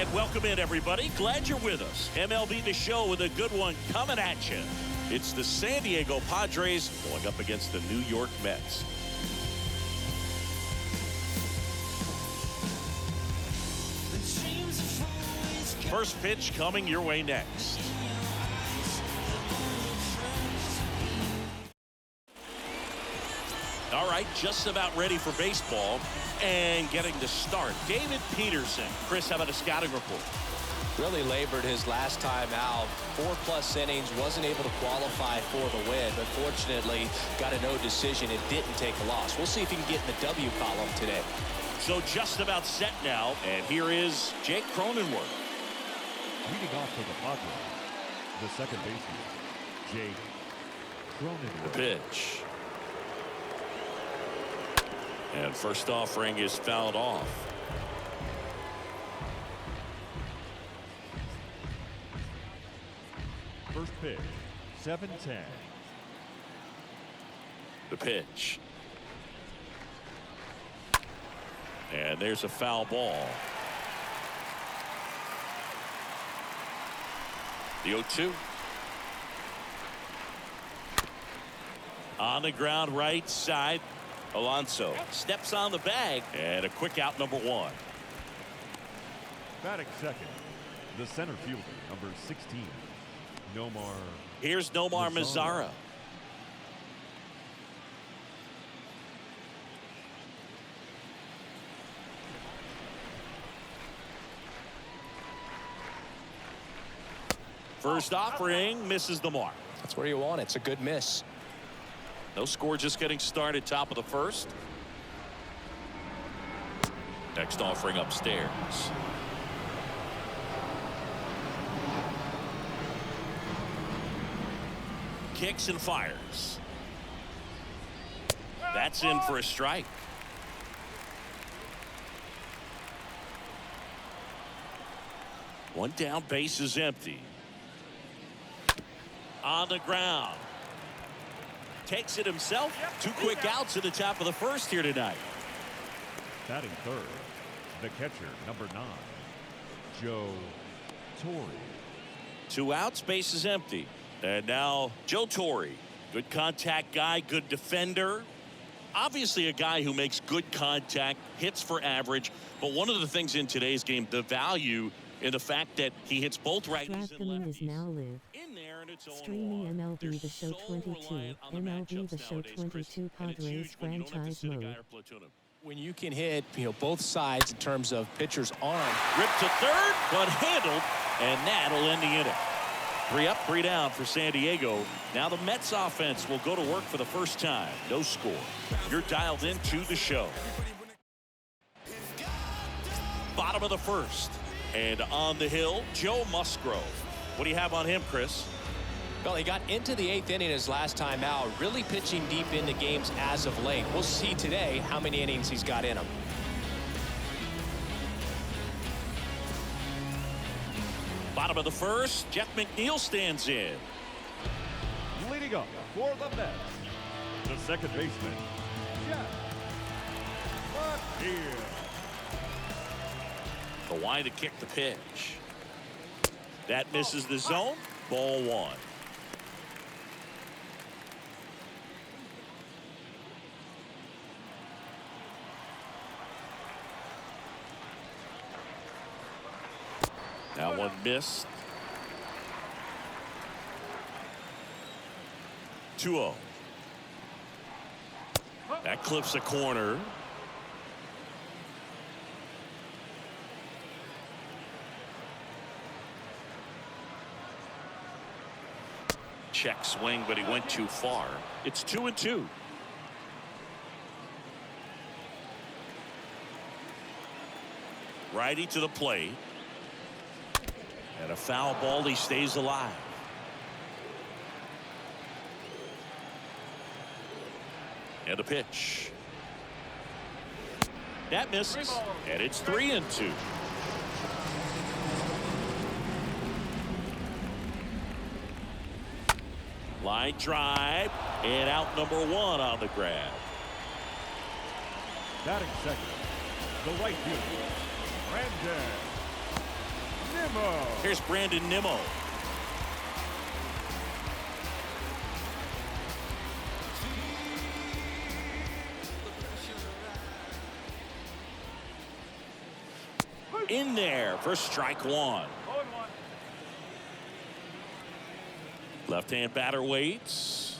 And welcome in, everybody. Glad you're with us. MLB The Show with a good one coming at you. It's the San Diego Padres going up against the New York Mets. First pitch coming your way next. All right, just about ready for baseball and getting the start. David Peterson. Chris, how about a scouting report? Really labored his last time out. 4+ innings, wasn't able to qualify for the win, but fortunately got a no decision and didn't take a loss. We'll see if he can get in the W column today. So just about set now, and here is Jake Cronenworth. Leading off for the Padres, the second baseman, Jake Cronenworth. The pitch. And first offering is fouled off. First pitch, 7-10. The pitch. And there's a foul ball. The 0-2. On the ground right side. Alonso steps on the bag, and a quick out, number 1. Batting second, the center fielder, number 16, Nomar. Here's Nomar Mazara. First offering misses the mark. That's where you want it. It's a good miss. No score, just getting started, top of the first. Next offering upstairs. Kicks and fires. That's in for a strike. One down, base is empty. On the ground. Takes it himself. 2 quick outs at the top of the first here tonight. Batting third, the catcher, number 9, Joe Torre. 2 outs, base is empty. And now Joe Torre. Good contact guy, good defender. Obviously a guy who makes good contact, hits for average. But one of the things in today's game, the value in the fact that he hits both righties and lefties. Is now live. In there and it's Streaming MLB The Show 22, MLB The Show 22 Padres franchise mode. When you can hit, both sides in terms of pitcher's arm. Ripped to third, but handled, and that'll end the inning. 3 up, 3 down for San Diego. Now the Mets offense will go to work for the first time. No score. You're dialed into the show. Bottom of the first. And on the hill, Joe Musgrove. What do you have on him, Chris? Well, he got into the 8th inning his last time out, really pitching deep into games as of late. We'll see today how many innings he's got in him. Bottom of the first, Jeff McNeil stands in. Leading up for the Mets, the second baseman, Jeff McNeil. The wind to kick the pitch. That misses the zone. Ball 1. Now one missed. 2-0. That clips a corner. Check swing, but he went too far. It's 2-2. Righty to the plate. And a foul ball, he stays alive. And a pitch. That misses. And it's 3-2. Line drive, and out number 1 on the grab. Batting second, the right fielder, Brandon Here's Brandon Nimmo. In there for strike one. Left-hand batter waits.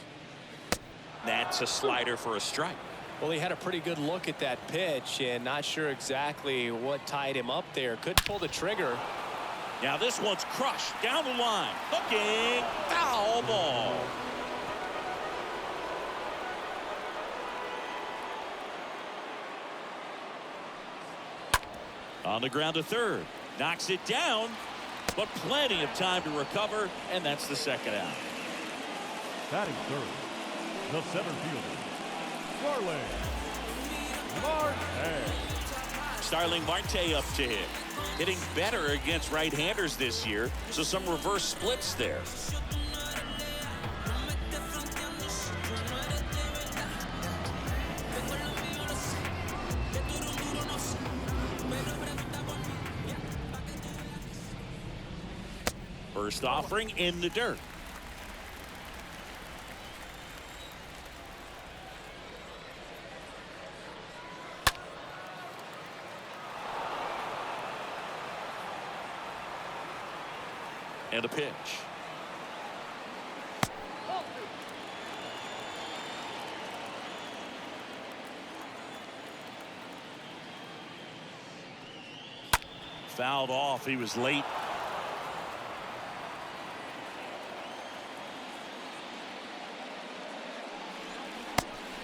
That's a slider for a strike. Well, he had a pretty good look at that pitch and not sure exactly what tied him up there. Couldn't pull the trigger. Now this one's crushed down the line. Hooking. Foul ball. On the ground to third. Knocks it down, but plenty of time to recover, and that's the second out. Batting third, the center fielder, Starling Marte. Starling Marte up to hit. Hitting better against right-handers this year, so some reverse splits there. First offering in the dirt. And a pitch. Fouled off. He was late.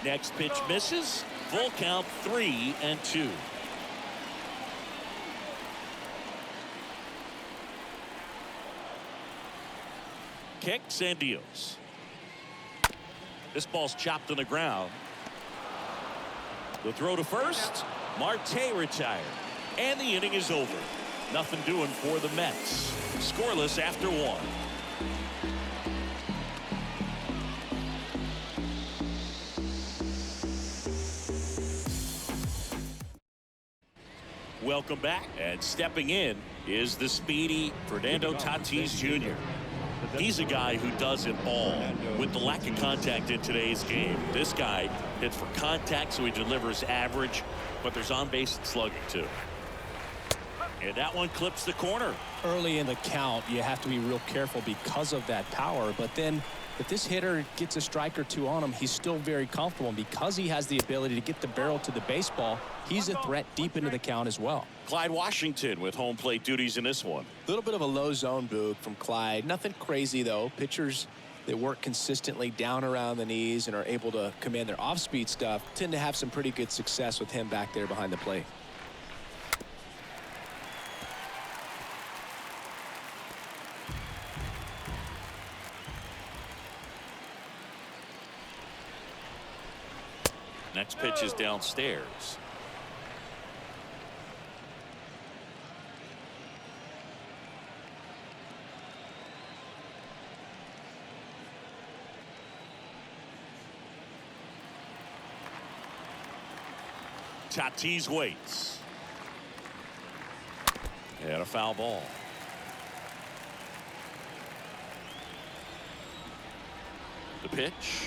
Next pitch misses. Full count, 3-2. Kicks and deals. This ball's chopped on the ground. The throw to first. Marte retired. And the inning is over. Nothing doing for the Mets. Scoreless after one. Welcome back, and stepping in is the speedy Fernando Tatis Jr. He's a guy who does it all. With the lack of contact in today's game, this guy hits for contact, so he delivers average, but there's on-base slugging too. And that one clips the corner. Early in the count, you have to be real careful because of that power, but then if this hitter gets a strike or two on him, he's still very comfortable. And because he has the ability to get the barrel to the baseball, he's a threat deep into the count as well. Clyde Washington with home plate duties in this one. A little bit of a low zone boog from Clyde. Nothing crazy, though. Pitchers that work consistently down around the knees and are able to command their off-speed stuff tend to have some pretty good success with him back there behind the plate. Next pitch is downstairs. Tatis waits. And a foul ball. The pitch.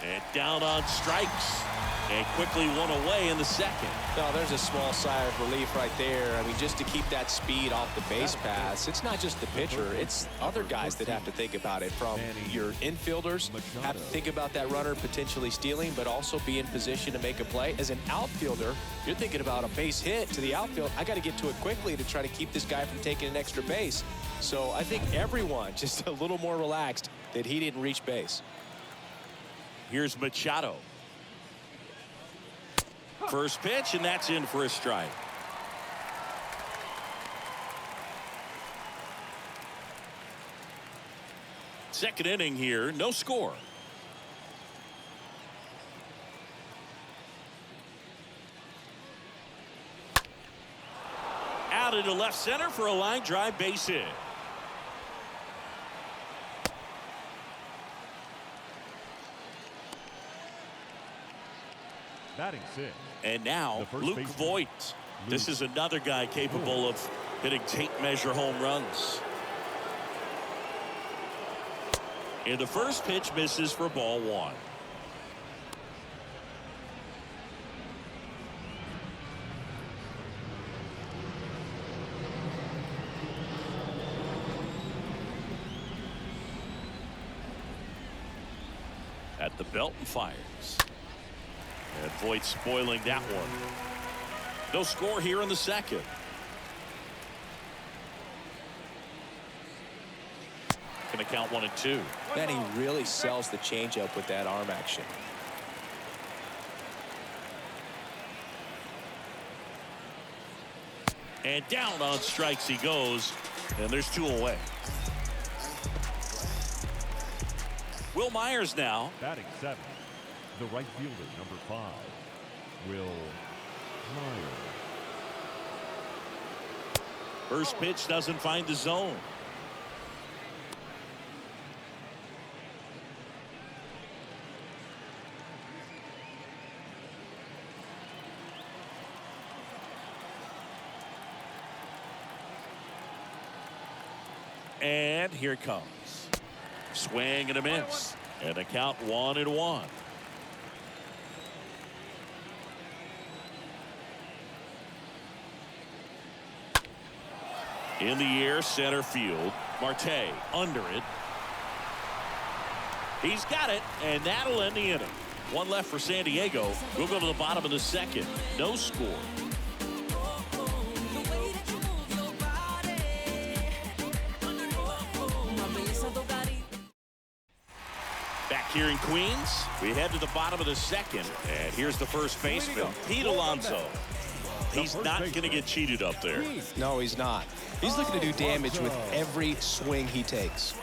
And down on strikes. And quickly one away in the second. No, there's a small sigh of relief right there. I mean, just to keep that speed off the base paths, it's not just the pitcher, it's other guys that have to think about it. From your infielders have to think about that runner potentially stealing, but also be in position to make a play. As an outfielder, you're thinking about a base hit to the outfield. I got to get to it quickly to try to keep this guy from taking an extra base. So I think everyone just a little more relaxed that he didn't reach base. Here's Machado. First pitch, and that's in for a strike. Second inning here, no score. out into left center for a line drive base hit. Batting 6. And now Luke baseman, Voigt. This is another guy capable of hitting tape measure home runs. And the first pitch misses for ball 1. At the belt and fires. And Voigt spoiling that one. No score here in the second. Going to count 1 and 2. And he really sells the changeup with that arm action. And down on strikes he goes. And there's 2 away. Will Myers now. Batting 7. The right fielder, number 5. Will Myers. First pitch doesn't find the zone. And here it comes. Swing and a miss. And a count 1-1. In the air, center field. Marte under it. He's got it, and that'll end the inning. 1 left for San Diego. We'll go to the bottom of the second. No score. Back here in Queens, we head to the bottom of the second. And here's the first baseman, Pete Alonso. He's not going to get cheated up there. No, he's not. He's looking to do damage with every swing he takes.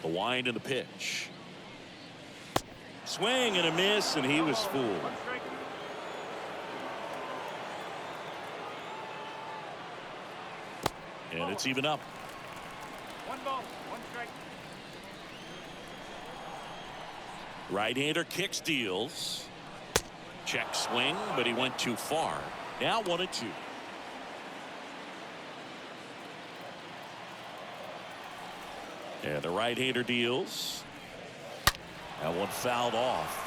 The wind and the pitch. Swing and a miss, and he was fooled. And it's even up. 1 ball, 1 strike. Right-hander kicks, deals. Check swing, but he went too far. Now 1-2. And the right-hander deals. That one fouled off.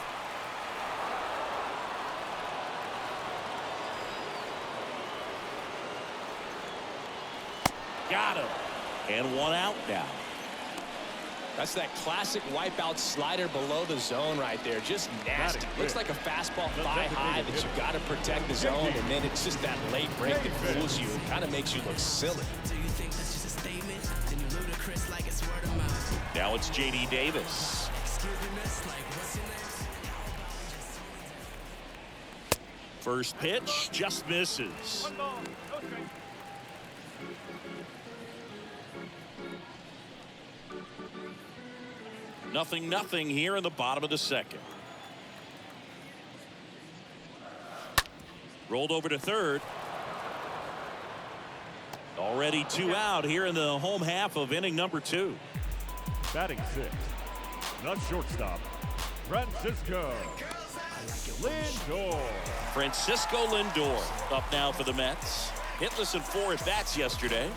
Got him. And 1 out now. That's that classic wipeout slider below the zone right there. Just nasty. Looks like a fastball thigh high that you got to protect the zone, and then it's just that late break that fools you. It kind of makes you look silly. Now it's J.D. Davis. First pitch just misses. 1 ball, no strike. Nothing here in the bottom of the second. Rolled over to third. Already 2 out here in the home half of inning number 2. Batting 6. The shortstop, Francisco Lindor. Francisco Lindor up now for the Mets. Hitless in 4 at-bats yesterday.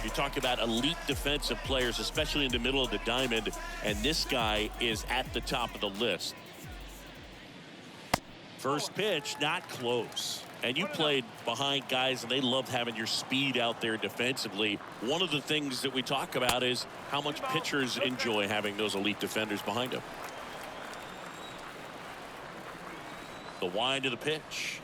You talk about elite defensive players, especially in the middle of the diamond, and this guy is at the top of the list. First pitch, not close. And you played behind guys, and they loved having your speed out there defensively. One of the things that we talk about is how much pitchers enjoy having those elite defenders behind them. The wind of the pitch.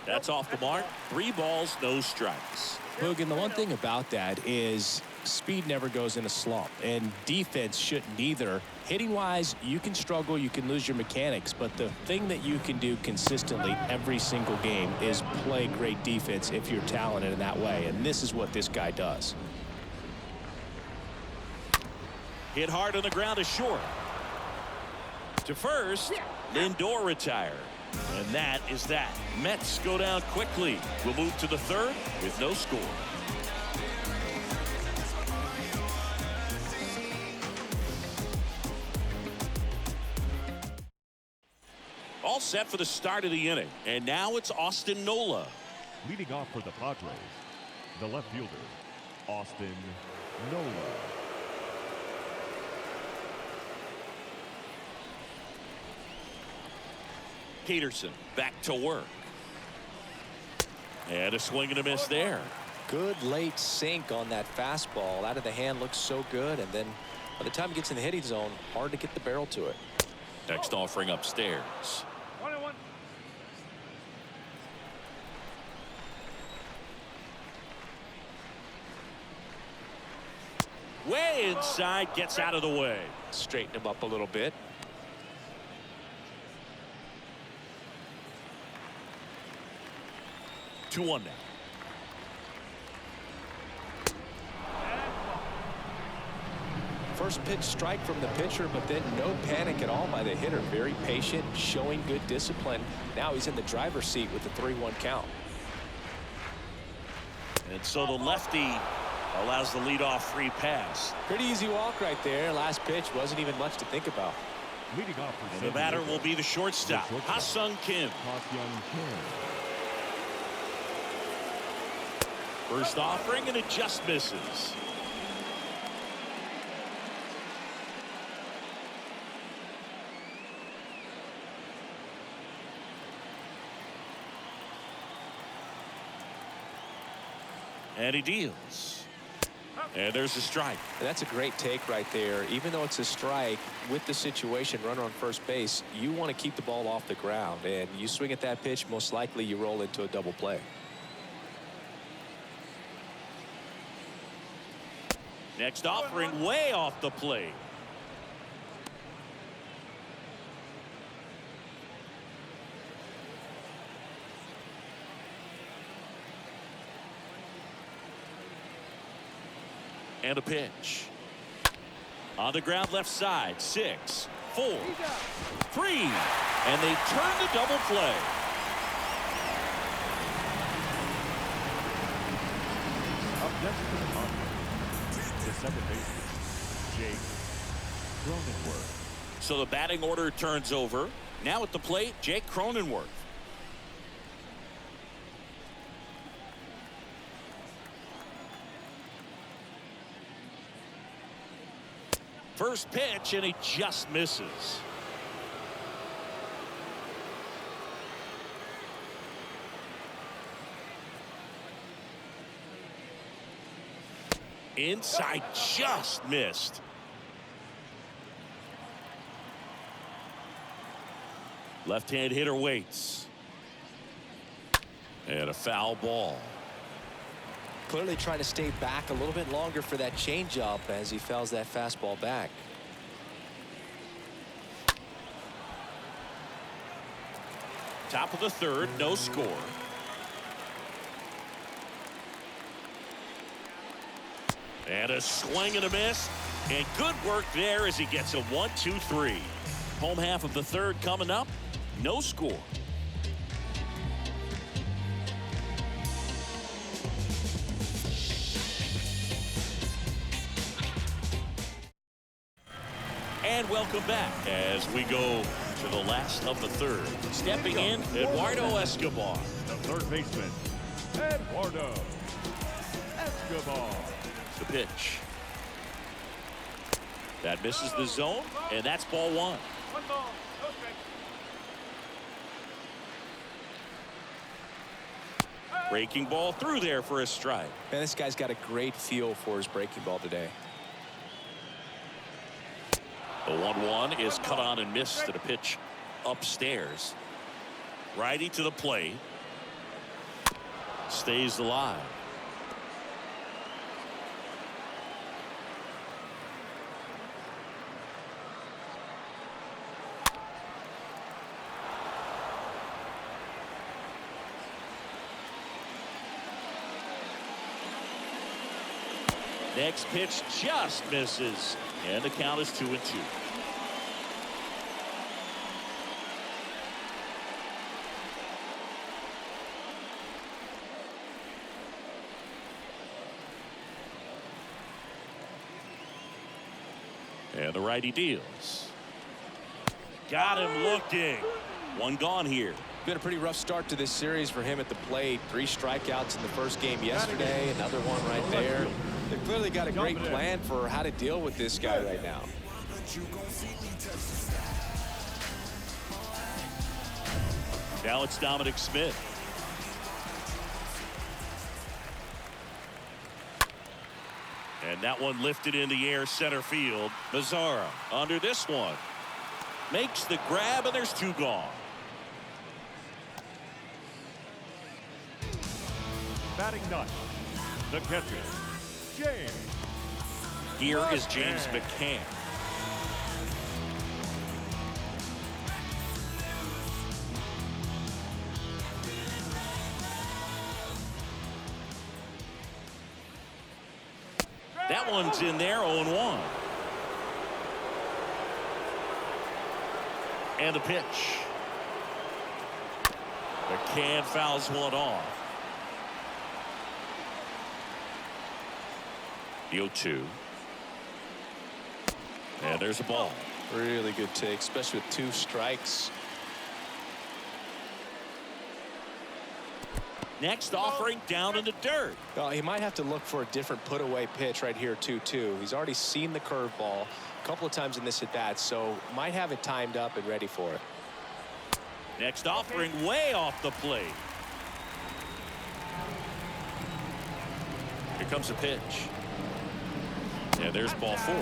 That's off the mark. 3 balls, no strikes. Boog, and the one thing about that is speed never goes in a slump, and defense shouldn't either. Hitting wise, you can struggle, you can lose your mechanics, but the thing that you can do consistently every single game is play great defense if you're talented in that way, and this is what this guy does. Hit hard on the ground is short. To first, Lindor retired. And that is that. Mets go down quickly. We'll move to the third with no score. All set for the start of the inning. And now it's Austin Nola. Leading off for the Padres, the left fielder, Austin Nola. Peterson back to work. And a swing and a miss there. Good late sink on that fastball. Out of the hand looks so good, and then by the time it gets in the hitting zone, hard to get the barrel to it. Next offering upstairs. 1-1. Way inside, gets out of the way. Straighten him up a little bit. Two one now. First pitch strike from the pitcher, but then no panic at all by the hitter. Very patient, showing good discipline. Now he's in the driver's seat with the 3-1 count. And so the lefty allows the leadoff free pass. Pretty easy walk right there. Last pitch wasn't even much to think about. Leading off for And the batter will be the shortstop, Ha-Sung Kim. Ha-Sung Kim. First offering, and it just misses. And he deals. And there's a strike. And that's a great take right there. Even though it's a strike, with the situation, runner on first base, you want to keep the ball off the ground. And you swing at that pitch, most likely you roll into a double play. Next offering, way off the plate. And a pitch. On the ground left side. 6, 4, 3. And they turn the double play. Up next for the Padres, the second baseman, Jake Cronenworth. So the batting order turns over. Now at the plate, Jake Cronenworth. First pitch, and he just misses. Inside, just missed. Left-hand hitter waits. And a foul ball. Clearly trying to stay back a little bit longer for that changeup as he fouls that fastball back. Top of the third, no score. And a swing and a miss. And good work there as he gets a 1-2-3. Home half of the third coming up. No score. And welcome back as we go to the last of the third. Stepping in, Eduardo Escobar. The third baseman, Eduardo Escobar. The pitch. That misses the zone, and that's ball one. 1 ball, no strike. Breaking ball through there for a strike. Man, this guy's got a great feel for his breaking ball today. The 1-1 is cut on and missed at a pitch upstairs. Righty to the plate. Stays alive. Next pitch just misses, and the count is 2-2. And the righty deals. Got him looking. One gone here. Been a pretty rough start to this series for him at the plate. 3 strikeouts in the first game yesterday. Another one right there. They've clearly got a great plan for how to deal with this guy right now. Now it's Dominic Smith. And that one lifted in the air center field. Mazzara under this one. Makes the grab, and there's 2 gone. Batting ninth, the catcher, James. Here is James McCann. That one's in there, 0-1. And the pitch. McCann fouls one off. The 0-2. And there's a ball. Really good take, especially with 2 strikes. Next offering down in the dirt. Well, he might have to look for a different put-away pitch right here, 2-2. He's already seen the curveball a couple of times in this at-bat, so might have it timed up and ready for it. Next offering way off the plate. Here comes a pitch. And there's ball 4.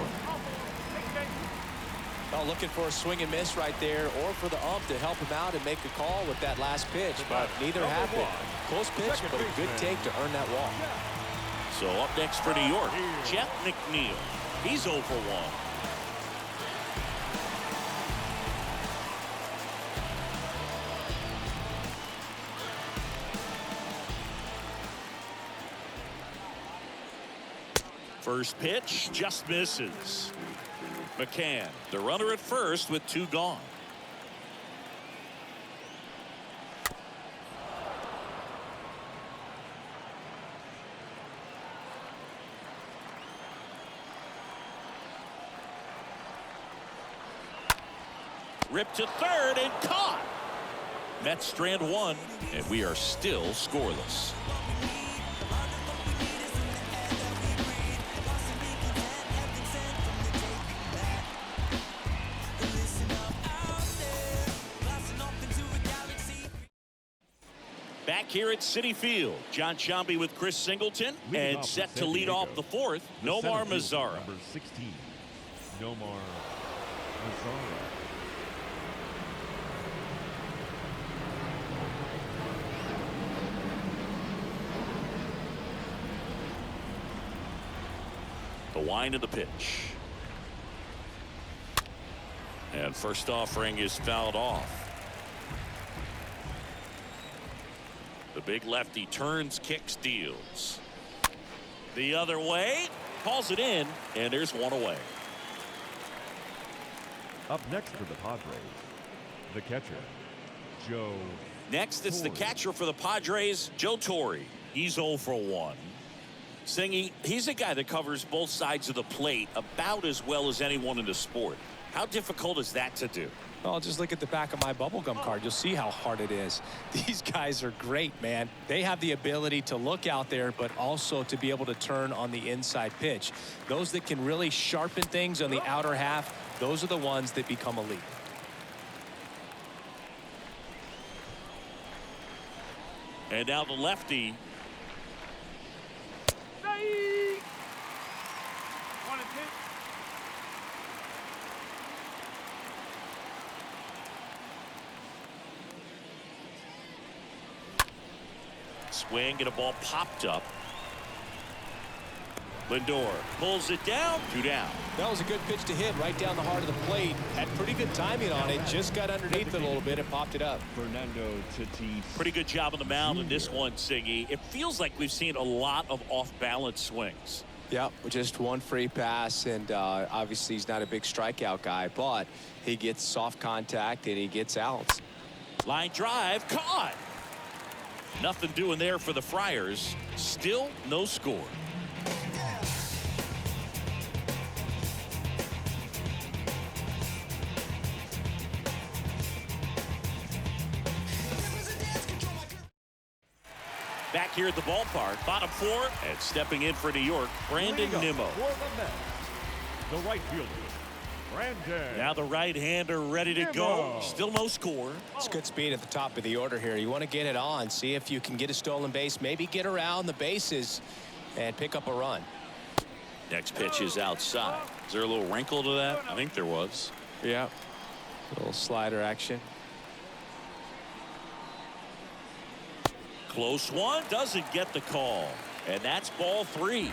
Well, looking for a swing and miss right there, or for the ump to help him out and make a call with that last pitch, but neither happened. Close pitch, but a good take to earn that walk. So up next for New York, Jeff McNeil. He's 0 for 1. First pitch just misses. McCann, the runner at first with 2 gone. Ripped to third and caught. Mets strand 1, and we are still scoreless. Back here at Citi Field, John Sciambi with Chris Singleton, Leading and off set with to San lead Diego, off the 4th, the Nomar center fielder, Mazzara. Number 16, Nomar Mazzara. The wind of the pitch. And first offering is fouled off. The big lefty turns, kicks, deals. The other way, calls it in, and there's 1 away. Up next for the Padres, the catcher, Joe. Next, it's the catcher for the Padres, Joe Torre. He's 0 for 1. Singy, he's a guy that covers both sides of the plate about as well as anyone in the sport. How difficult is that to do? Well, just look at the back of my bubblegum card. You'll see how hard it is. These guys are great, man. They have the ability to look out there, but also to be able to turn on the inside pitch. Those that can really sharpen things on the outer half, those are the ones that become elite. And now the lefty. Stay. 1 and 2. Swing and a ball popped up. Lindor pulls it down. 2 down. That was a good pitch to hit right down the heart of the plate. Had pretty good timing on it. Just got underneath it a little bit and popped it up. Fernando Tatis. Pretty good job on the mound in this one, Siggy. It feels like we've seen a lot of off-balance swings. Yeah, just 1 free pass, and obviously he's not a big strikeout guy, but he gets soft contact and he gets outs. Line drive, caught. Nothing doing there for the Friars. Still no score. Back here at the ballpark, bottom 4, and stepping in for New York, Brandon Nimmo. For the Mets, the right fielder, Brandon. Now the right-hander ready to go. Still no score. It's good speed at the top of the order here. You want to get it on, see if you can get a stolen base, maybe get around the bases and pick up a run. Next pitch is outside. Is there a little wrinkle to that? I think there was. Yeah. A little slider action. Close one, doesn't get the call. And that's ball 3.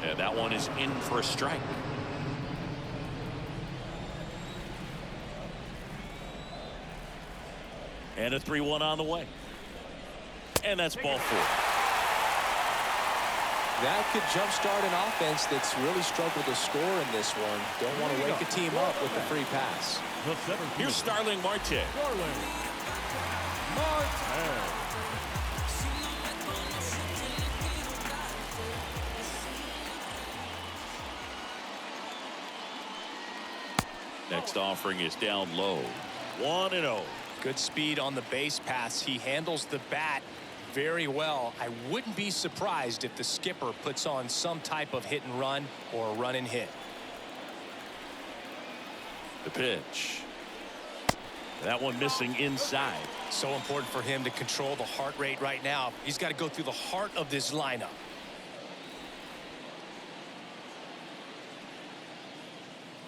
And that one is in for a strike. And a 3-1 on the way. And that's ball 4. That could jumpstart an offense that's really struggled to score in this one. Don't want to wake a team up with the free pass. Here's Starling Marte. Next offering is down low. 1-0. Good speed on the base pass. He handles the bat very well. I wouldn't be surprised if the skipper puts on some type of hit and run or a run and hit. The pitch. That one missing inside. So important for him to control the heart rate right now. He's got to go through the heart of this lineup.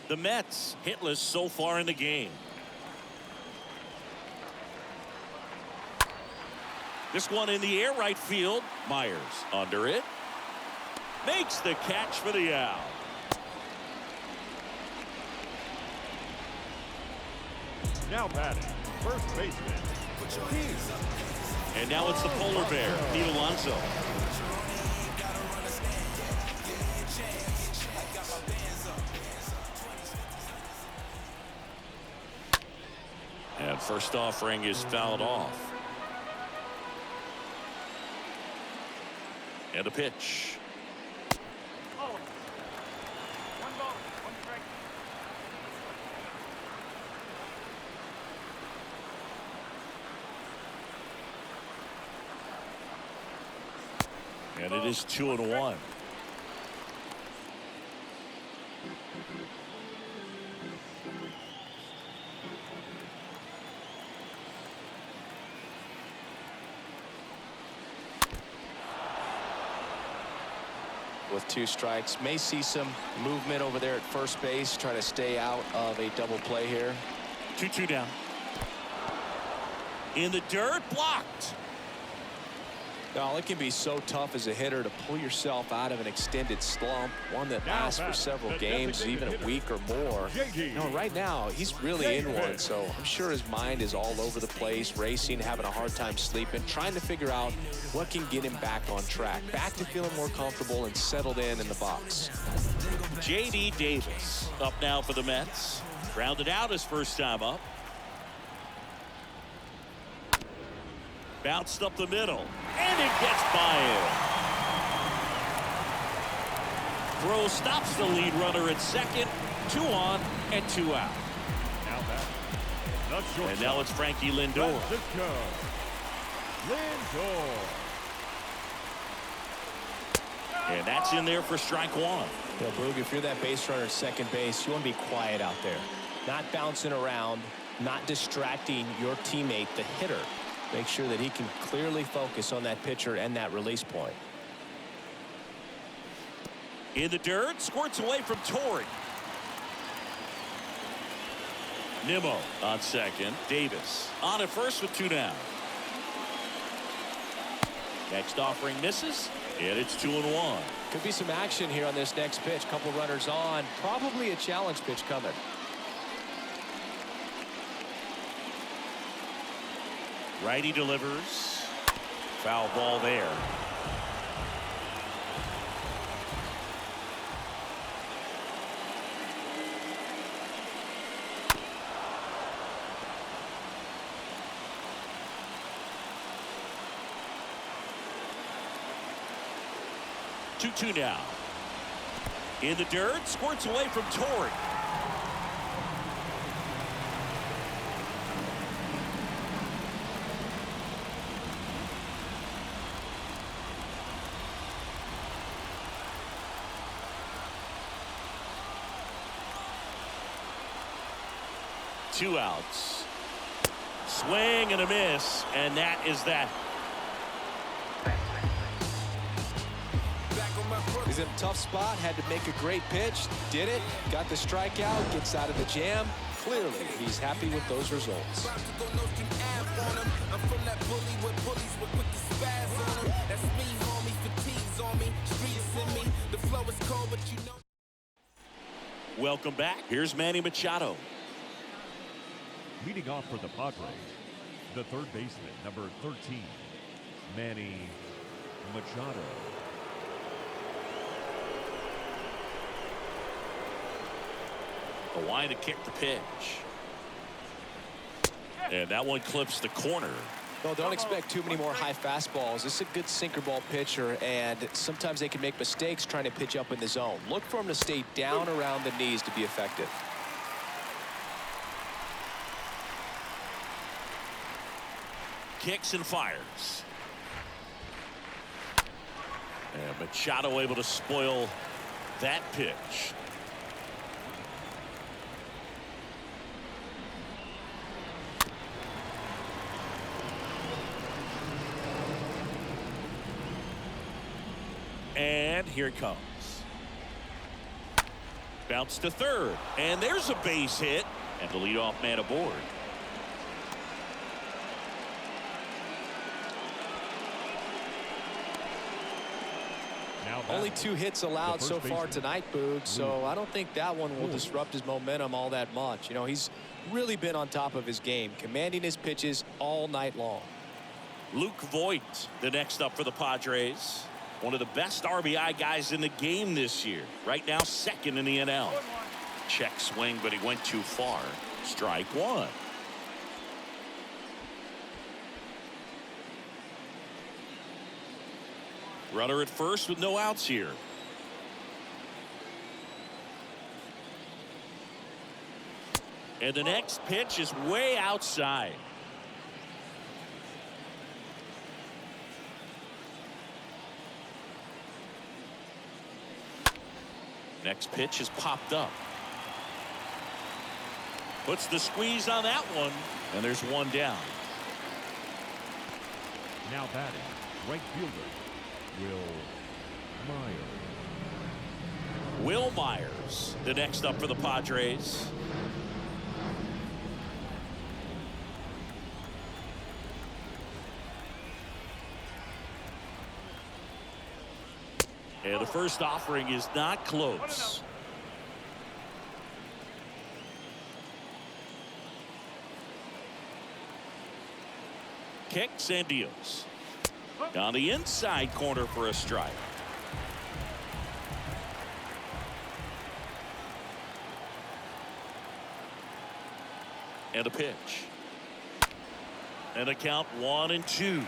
The Mets hitless so far in the game. This one in the air, right field. Myers under it. Makes the catch for the out. Now batting, first baseman, Keith. And now it's the polar bear, Pete Alonso. And first offering is fouled off. And a pitch. Oh. 1 ball, 1 strike. And it is 2-1. With 2 strikes, may see some movement over there at first base, try to stay out of a double play here. 2-2 down. In the dirt, blocked. Now, it can be so tough as a hitter to pull yourself out of an extended slump, one that lasts for several games, even a week or more. No, right now, he's really in one, so I'm sure his mind is all over the place, racing, having a hard time sleeping, trying to figure out what can get him back on track, back to feeling more comfortable and settled in the box. J.D. Davis up now for the Mets. Grounded out his first time up. Bounced up the middle, and it gets by him. Throw stops the lead runner at second. 2 on and 2 out. Now back, the shortstop, And now it's Frankie Lindor. And that's in there for strike 1. Yeah, Boog, if you're that base runner at second base, you want to be quiet out there. Not bouncing around, not distracting your teammate, the hitter. Make sure that he can clearly focus on that pitcher and that release point. In the dirt, squirts away from Torrey. Nimmo on second. Davis on at first with 2 down. Next offering misses, and it's 2-1. Could be some action here on this next pitch. Couple runners on. Probably a challenge pitch coming. Righty delivers. Foul ball there. Two now. In the dirt, squirts away from Torrey. Two outs. Swing and a miss, and that is that. He's in a tough spot, had to make a great pitch, did it, got the strikeout, gets out of the jam. Clearly, he's happy with those results. Welcome back. Here's Manny Machado. Leading off for the Padres, the third baseman, number 13, Manny Machado. The line to kick the pitch. And that one clips the corner. Well, don't expect too many more high fastballs. This is a good sinker ball pitcher, and sometimes they can make mistakes trying to pitch up in the zone. Look for him to stay down around the knees to be effective. Kicks and fires. And Machado able to spoil that pitch. And here it comes. Bounce to third. And there's a base hit. And the leadoff man aboard. Only 2 hits allowed so far tonight, Boog, so I don't think that one will disrupt his momentum all that much. You know, he's really been on top of his game, commanding his pitches all night long. Luke Voigt, the next up for the Padres. One of the best RBI guys in the game this year. Right now, second in the NL. Check swing, but he went too far. Strike one. Runner at first with no outs here. And the next pitch is way outside. Next pitch is popped up. Puts the squeeze on that one. And there's one down. Now batting, right fielder, Will Myers, the next up for the Padres. And the first offering is not close. Kicks and deals. On the inside corner for a strike. And a pitch. And a count 1-2.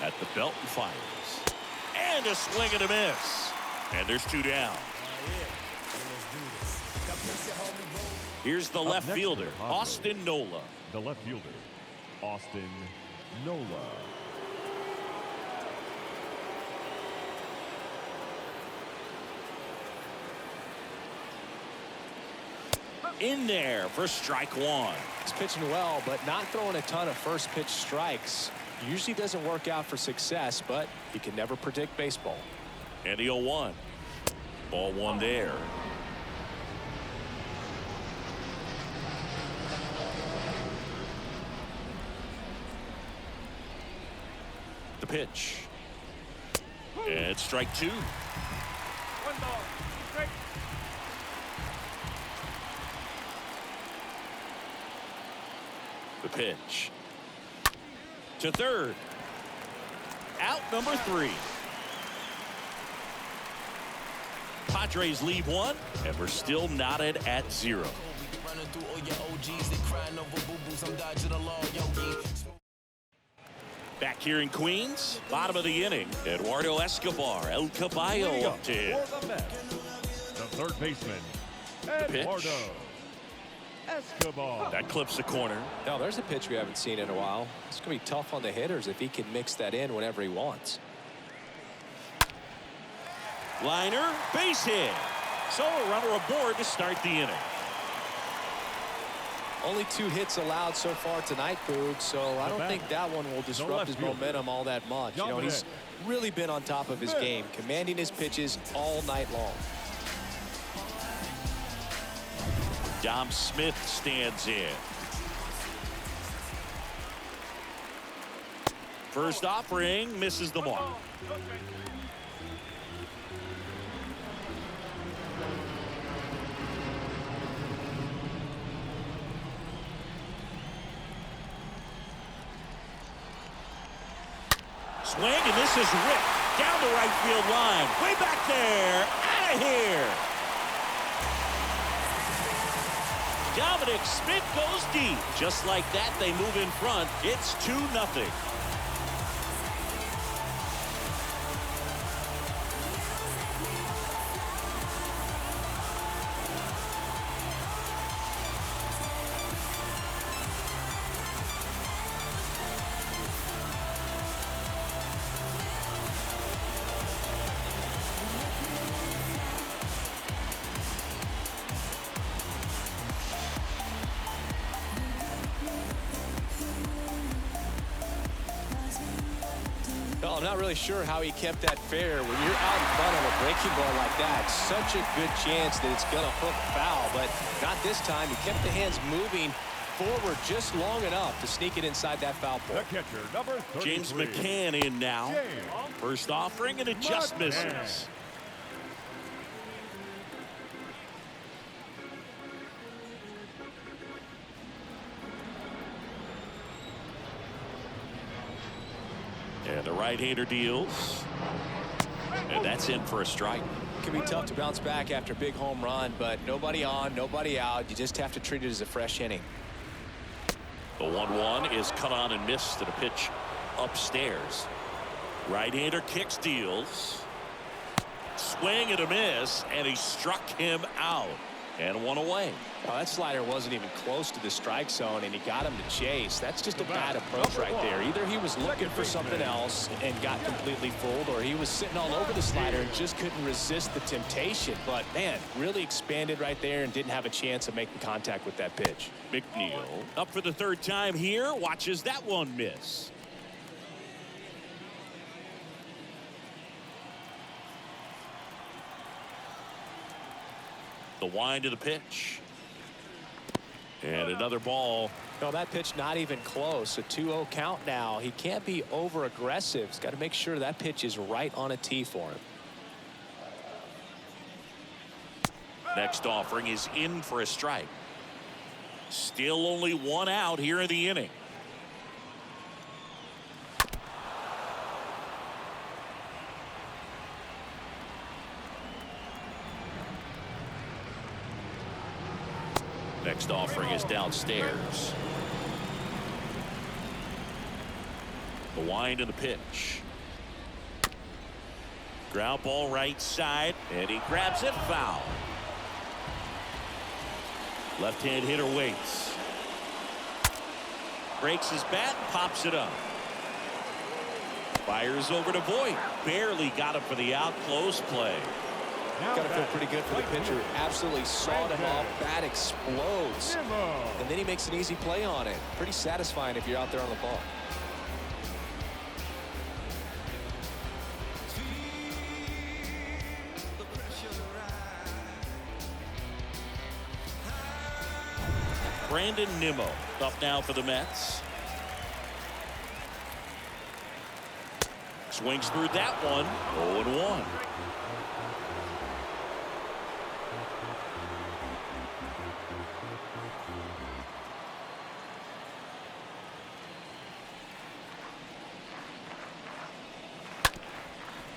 At the belt and fires. And a swing and a miss. And there's 2 down. Here's the left fielder, Austin Nola. The left fielder, Austin Nola. In there for strike one. He's pitching well, but not throwing a ton of first pitch strikes. Usually doesn't work out for success, but you can never predict baseball. And the 0-1. Ball one there. The pitch. And strike 2. 1 ball. Strike. The pitch. To third. Out number 3. Padres leave 1, and we're still knotted at 0. Back here in Queens, bottom of the inning, Eduardo Escobar, El Caballo up to hit. For the Mets, the third baseman, pitch. Eduardo Escobar. That clips the corner. Now, there's a pitch we haven't seen in a while. It's going to be tough on the hitters if he can mix that in whenever he wants. Liner, base hit. So a runner aboard to start the inning. Only 2 hits allowed so far tonight, Boog, so I don't think that one will disrupt his momentum all that much. You know, he's really been on top of his game, commanding his pitches all night long. Dom Smith stands in. First offering misses the mark. Swing, and this is ripped down the right field line. Way back there. Out of here. Dominic Smith goes deep. Just like that, they move in front. It's 2-0. Well, I'm not really sure how he kept that fair. When you're out in front of a breaking ball like that, such a good chance that it's going to hook foul, but not this time. He kept the hands moving forward just long enough to sneak it inside that foul pole. The catcher, number 33. James McCann in now. First offering, and it just misses. And the right-hander deals. And that's in for a strike. It can be tough to bounce back after a big home run, but nobody on, nobody out. You just have to treat it as a fresh inning. The 1-1 is cut on and missed to the pitch upstairs. Right-hander kicks, deals. Swing and a miss, and he struck him out. And one away. Well, that slider wasn't even close to the strike zone, and he got him to chase. That's just a bad approach right there. Either he was looking for something else and got completely fooled, or he was sitting all over the slider and just couldn't resist the temptation. But, man, really expanded right there and didn't have a chance of making contact with that pitch. McNeil up for the third time here. Watches that one miss. The wind of the pitch. And another ball. No, that pitch not even close. A 2-0 count now. He can't be over aggressive. He's got to make sure that pitch is right on a tee for him. Next offering is in for a strike. Still only one out here in the inning. Next offering is downstairs. The wind of the pitch. Ground ball right side, and he grabs it, foul. Left-hand hitter waits. Breaks his bat, pops it up. Fires over to Voit. Barely got him for the out. Close play. Got to feel pretty good for the pitcher. Absolutely sawed him off. Bat explodes. And then he makes an easy play on it. Pretty satisfying if you're out there on the ball. Brandon Nimmo up now for the Mets. Swings through that one. 0-1.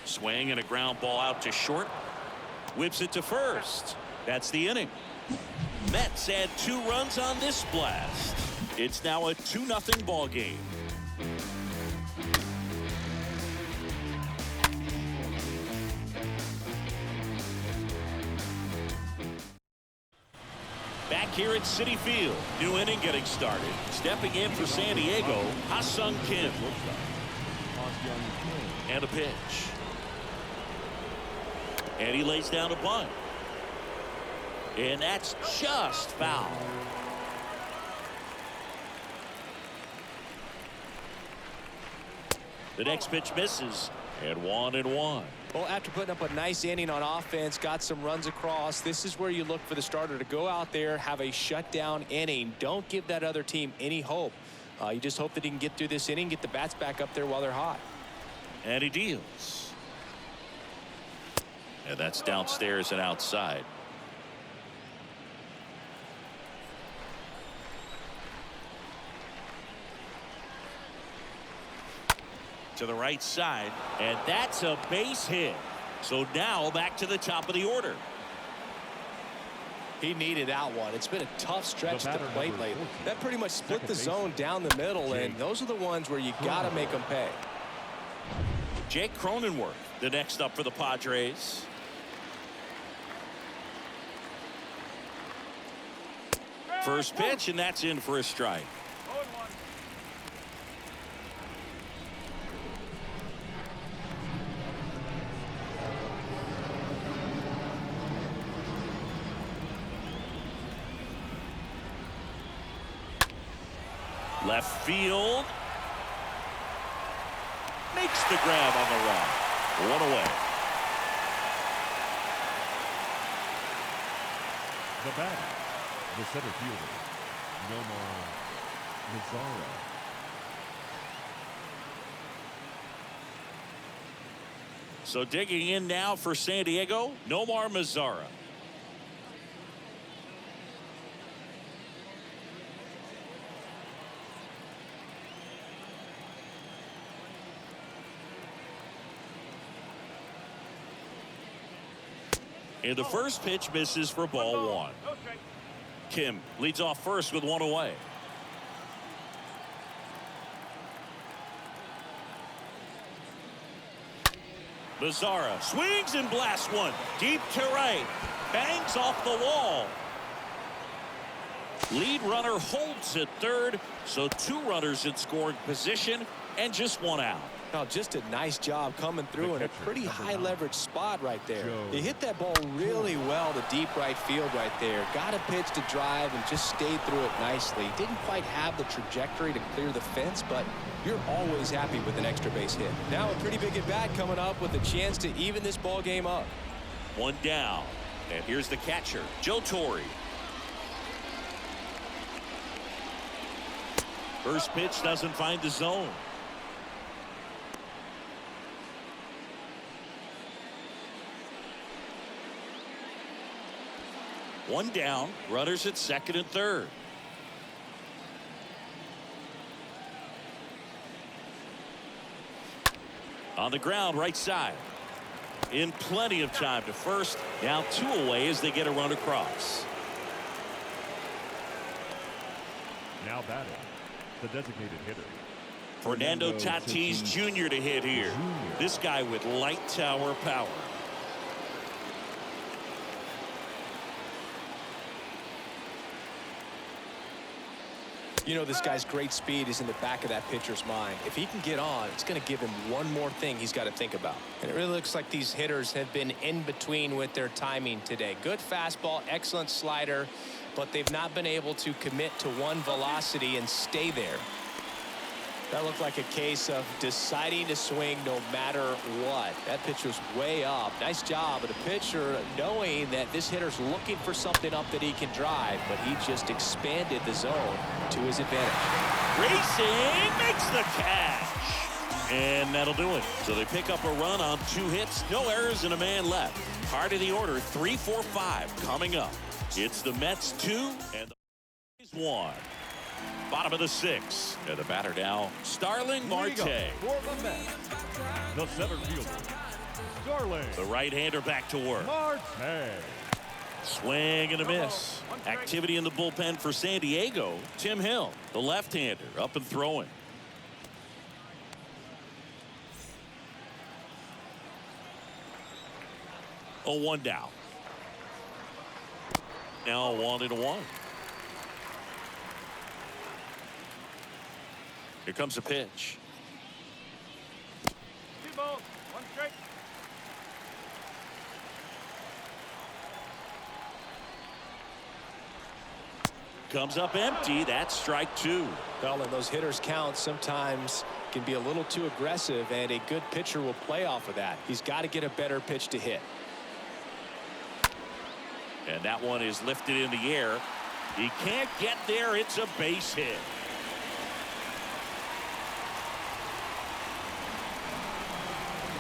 Swing and a ground ball out to short. Whips it to first. That's the inning. Mets add 2 runs on this blast. It's now a 2-0 ball game. Back here at Citi Field. New inning getting started. Stepping in for San Diego, Ha-Sung Kim. And a pitch. And he lays down a bunt. And that's just foul. The next pitch misses. And 1-1. Well, after putting up a nice inning on offense, got some runs across, this is where you look for the starter to go out there, have a shutdown inning. Don't give that other team any hope. You just hope that he can get through this inning, get the bats back up there while they're hot. And he deals. And that's downstairs and outside. To the right side, and that's a base hit. So now back to the top of the order. He needed that one. It's been a tough stretch at the plate lately. That pretty much split the zone down the middle, and those are the ones where you got to make them pay. Jake Cronenworth, the next up for the Padres. First pitch, and that's in for a strike. 0-1. Left field. Makes the grab on the run. One away. The batter, the center fielder, Nomar Mazara. So digging in now for San Diego, Nomar Mazara. And the first pitch misses for ball one. No strike. Kim leads off first with one away. Mazara swings and blasts one deep to right. Bangs off the wall. Lead runner holds at third. So two runners in scoring position and just one out. Oh, just a nice job coming through in a pretty high leverage spot right there. He hit that ball really well to deep right field right there. Got a pitch to drive and just stayed through it nicely. Didn't quite have the trajectory to clear the fence, but you're always happy with an extra base hit. Now a pretty big at bat coming up with a chance to even this ball game up. One down. And here's the catcher, Joe Torre. First pitch doesn't find the zone. One down, runners at second and third. On the ground, right side. In plenty of time to first. Now two away as they get a run across. Now batting, the designated hitter, Fernando Tatis Jr. to hit here. This guy with light tower power. You know, this guy's great speed is in the back of that pitcher's mind. If he can get on, it's going to give him one more thing he's got to think about. And it really looks like these hitters have been in between with their timing today. Good fastball, excellent slider, but they've not been able to commit to one velocity and stay there. That looked like a case of deciding to swing no matter what. That pitch was way up. Nice job of the pitcher knowing that this hitter's looking for something up that he can drive, but he just expanded the zone to his advantage. Racing makes the catch. And that'll do it. So they pick up a run on 2 hits, no errors, and a man left. Part of the order, 3, 4, 5 coming up. It's the Mets 2 and the Braves 1. Bottom of the 6th. And the batter now, Starling Marte. for the Mets, the center fielder, Starling The right-hander back to work. Marte. Swing and a miss. Activity in the bullpen for San Diego. Tim Hill, the left-hander, up and throwing. A 1 down. Now 1-1. Here comes a pitch. 2 balls, 1 strike. Comes up empty. That's strike 2. Well, and those hitters count sometimes can be a little too aggressive, and a good pitcher will play off of that. He's got to get a better pitch to hit. And that one is lifted in the air. He can't get there. It's a base hit.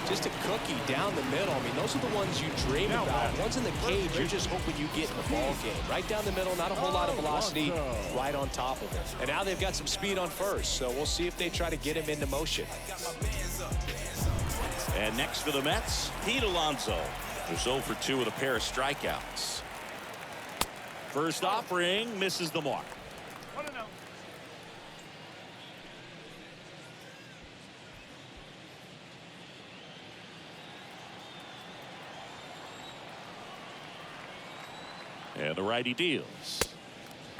Just a cookie down the middle. I mean, those are the ones you dream about. Ones in the cage, you're just hoping you get in the ball game. Right down the middle, not a whole lot of velocity, right on top of it. And now they've got some speed on first, so we'll see if they try to get him into motion. And next for the Mets, Pete Alonso, who's 0 for 2 with a pair of strikeouts. First offering misses the mark. 1-0. And the righty deals.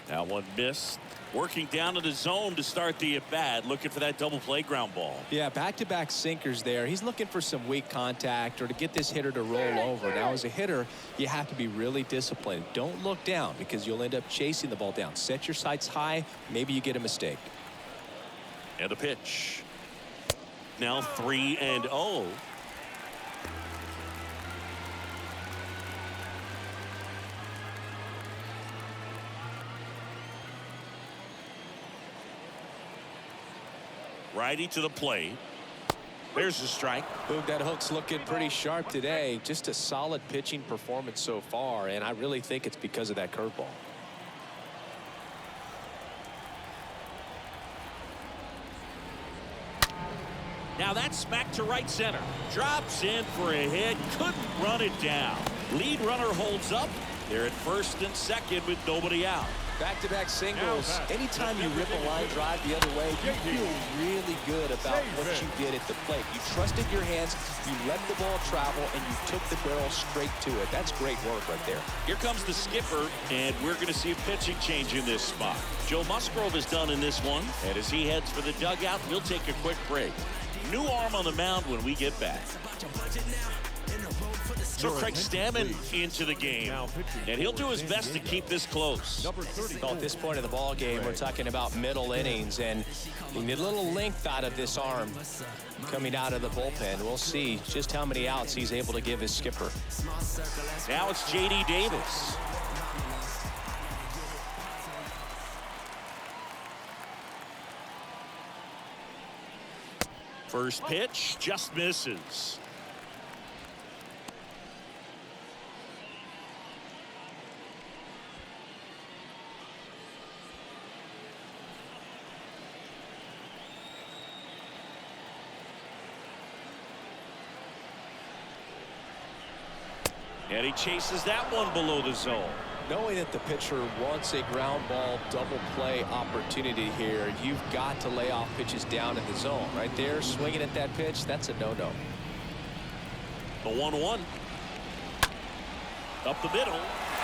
That one missed. Working down to the zone to start the at-bat, looking for that double play ground ball. Yeah, back-to-back sinkers there. He's looking for some weak contact or to get this hitter to roll over. Now, as a hitter, you have to be really disciplined. Don't look down because you'll end up chasing the ball down. Set your sights high. Maybe you get a mistake. And a pitch. Now 3-0. Righty to the plate. There's a strike. Boog, that hook's looking pretty sharp today. Just a solid pitching performance so far, and I really think it's because of that curveball. Now that's back to right center. Drops in for a hit. Couldn't run it down. Lead runner holds up. They're at first and second with nobody out. Back-to-back singles. Anytime you rip a line drive the other way, you feel really good about what you did at the plate. You trusted your hands, you let the ball travel, and you took the barrel straight to it. That's great work right there. Here comes the skipper, and we're going to see a pitching change in this spot. Joe Musgrove is done in this one, and as he heads for the dugout, we'll take a quick break. New arm on the mound when we get back. So Craig Stammen into the game, and he'll do his best to keep this close. Well, at this point of the ball game, we're talking about middle innings, and you need a little length out of this arm coming out of the bullpen. We'll see just how many outs he's able to give his skipper. Now it's J.D. Davis. First pitch just misses. And he chases that one below the zone. Knowing that the pitcher wants a ground ball double play opportunity here, you've got to lay off pitches down in the zone. Right there, swinging at that pitch, that's a no-no. The 1-1. Up the middle.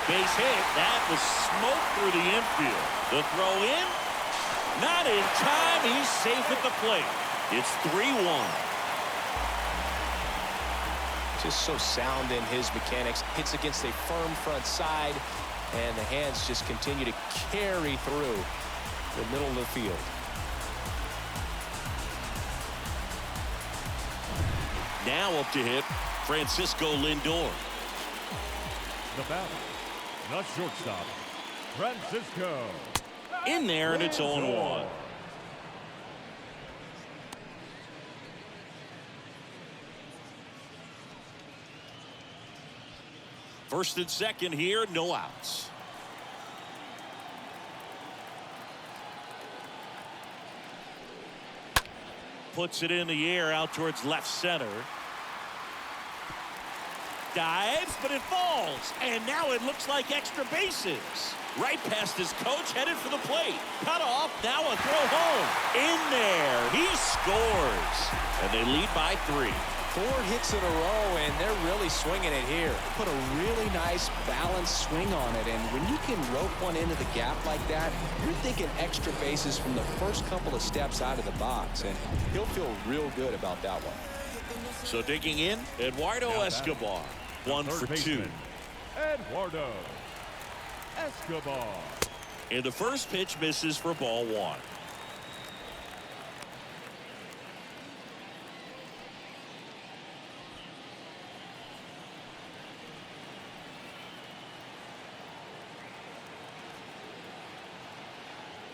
Base hit. That was smoked through the infield. The throw in. Not in time. He's safe at the plate. It's 3-1. Just so sound in his mechanics. Hits against a firm front side, and the hands just continue to carry through the middle of the field. Now up to hit Francisco Lindor. The batter, the shortstop, Francisco. In there, and it's 0-1. First and second here, no outs. Puts it in the air out towards left center. Dives, but it falls. And now it looks like extra bases. Right past his coach, headed for the plate. Cut off, now a throw home. In there, he scores. And they lead by 3. 4 hits in a row, and they're really swinging it here. Put a really nice balanced swing on it, and when you can rope one into the gap like that, you're thinking extra bases from the first couple of steps out of the box, and he'll feel real good about that one. So digging in, Eduardo Escobar, 1 for 2. Eduardo Escobar. And the first pitch misses for ball 1.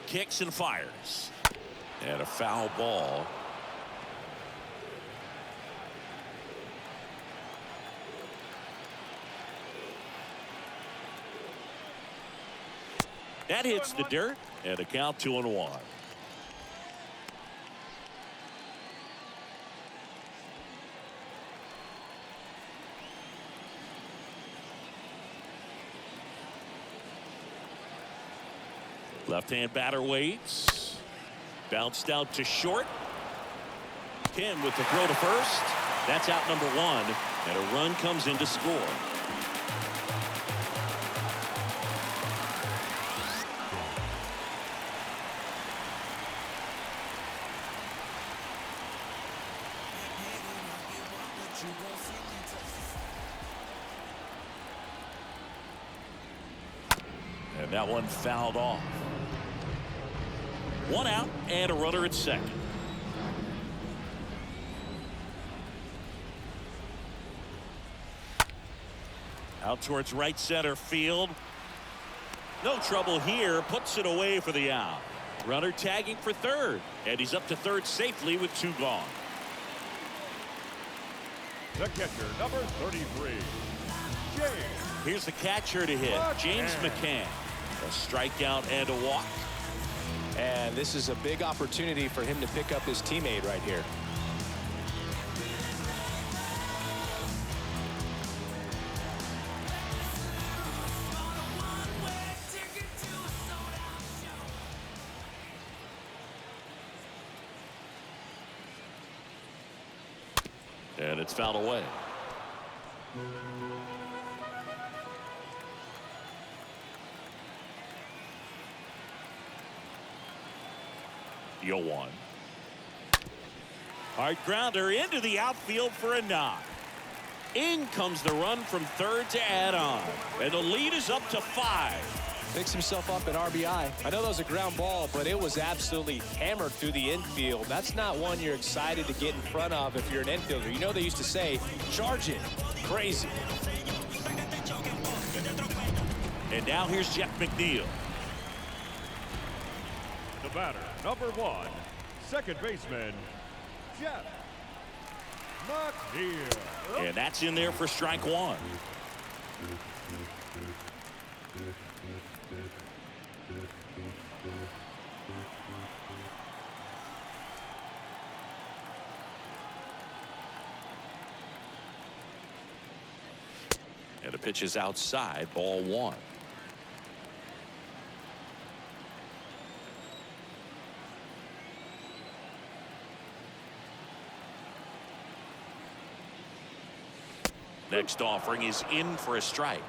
Kicks and fires. And a foul ball. That hits the dirt, and a count 2-1. Left-hand batter waits. Bounced out to short. Kim with the throw to first. That's out number 1, and a run comes in to score. And that one fouled off. 1 out and a runner at second. Out towards right center field. No trouble here. Puts it away for the out. Runner tagging for third. And he's up to third safely with 2 gone. The catcher, number 33, James. Here's the catcher to hit, James McCann. A strikeout and a walk. And this is a big opportunity for him to pick up his teammate right here. And it's fouled away. Yoan. Hard grounder into the outfield for a knock. In comes the run from third to add on. And the lead is up to 5. Picks himself up an RBI. I know that was a ground ball, but it was absolutely hammered through the infield. That's not one you're excited to get in front of if you're an infielder. You know they used to say, charge it. Crazy. And now here's Jeff McNeil. The batter, number 1, second baseman, Jeff McNeil. And that's in there for strike 1. And the pitch is outside, ball 1. Next offering is in for a strike.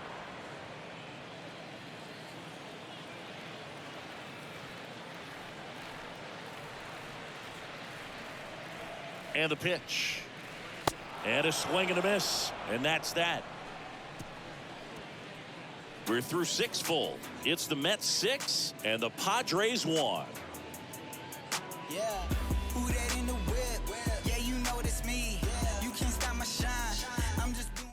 And the pitch. And a swing and a miss. And that's that. We're through 6 full. It's the Mets 6 and the Padres 1. Yeah, who that in the whip? Yeah, you know it's me. You can't stop my shine. I'm just doing.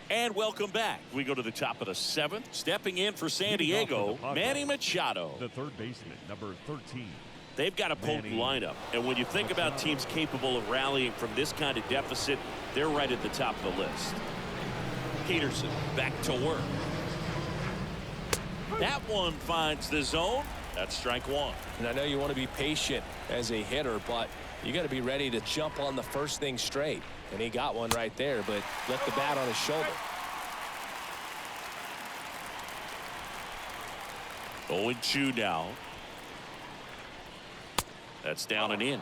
And welcome back. We go to the top of the 7th. Stepping in for San Diego, Manny Machado. The third baseman, number 13. They've got a potent lineup. And when you think about teams capable of rallying from this kind of deficit, they're right at the top of the list. Peterson back to work. That one finds the zone. That's strike 1. And I know you want to be patient as a hitter, but you got to be ready to jump on the first thing straight. And he got one right there, but left the bat on his shoulder. 0-2 now. That's down and in.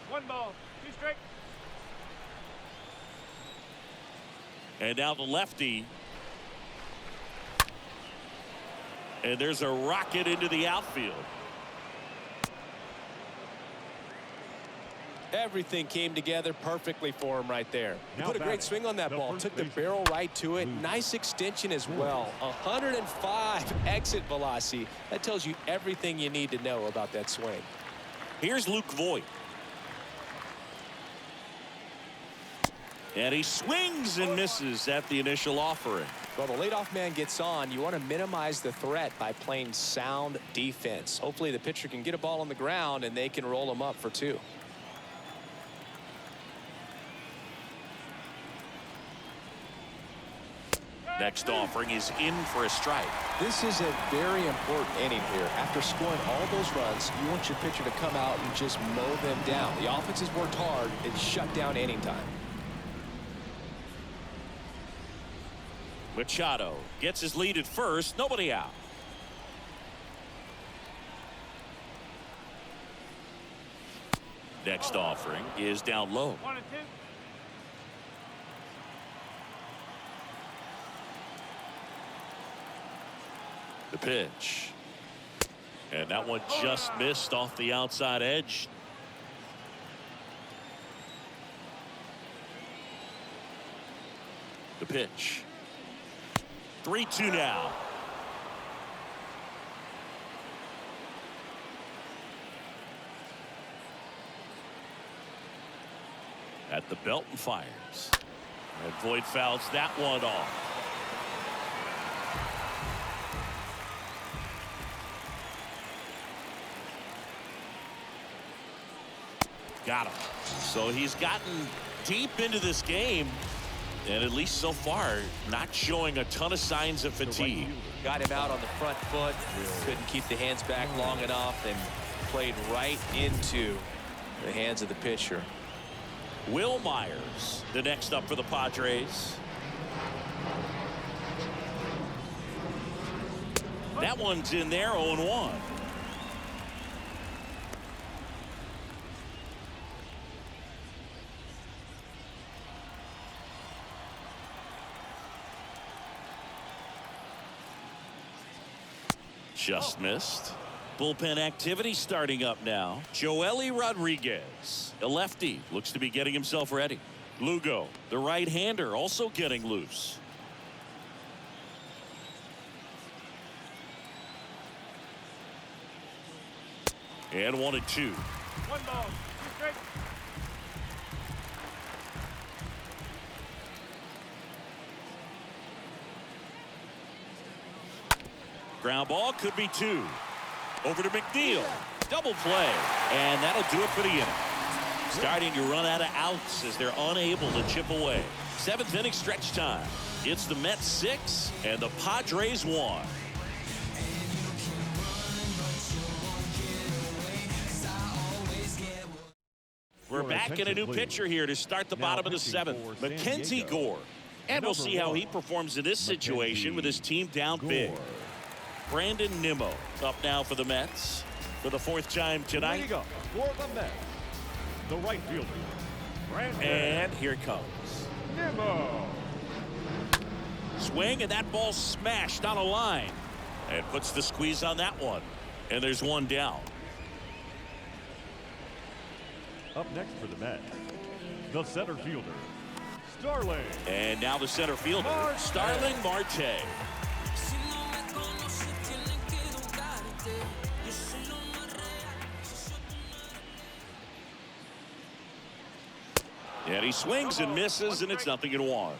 1 ball, 2 straight. And now the lefty. And there's a rocket into the outfield. Everything came together perfectly for him right there. He Now put a great batting, swing on that the ball. first Took the baseman, barrel right to it. Nice extension as well. 105 exit velocity. That tells you everything you need to know about that swing. Here's Luke Voigt. And he swings and misses at the initial offering. Well, the leadoff man gets on. You want to minimize the threat by playing sound defense. Hopefully the pitcher can get a ball on the ground and they can roll him up for 2. Next offering is in for a strike. This is a very important inning here. After scoring all those runs, you want your pitcher to come out and just mow them down. The offense has worked hard. It's shut down inning time. Machado gets his lead at first. Nobody out. Next offering is down low. 1 and 2. The pitch. And that one just missed off the outside edge. The pitch. 3-2 now. At the belt and fires. And Voigt fouls that one off. Got him. So he's gotten deep into this game, and at least so far not showing a ton of signs of fatigue. Got him out on the front foot. Couldn't keep the hands back long enough and played right into the hands of the pitcher. Will Myers, the next up for the Padres. That one's in there, 0-1. Just missed. Bullpen activity starting up now. Joely Rodriguez, a lefty, looks to be getting himself ready. Lugo, the right-hander, also getting loose. And 1-2. 1 ball. 2 straight. Ground ball could be 2. Over to McNeil. Double play. And that'll do it for the inning. Starting to run out of outs as they're unable to chip away. 7th inning stretch time. It's the Mets 6 and the Padres 1. We're back in a new pitcher here to start the bottom of the 7th. Mackenzie Gore. And we'll see how he performs in this situation with his team down big. Brandon Nimmo up now for the Mets for the 4th time tonight. Leading up for the Mets, the right fielder, Brandon And here it comes. Nimmo. Swing, and that ball smashed on a line. And puts the squeeze on that one. And there's one down. Up next for the Mets, the center fielder, Starling. And now the center fielder, Marte. Starling Marte. And he swings and misses, and it's 0-1.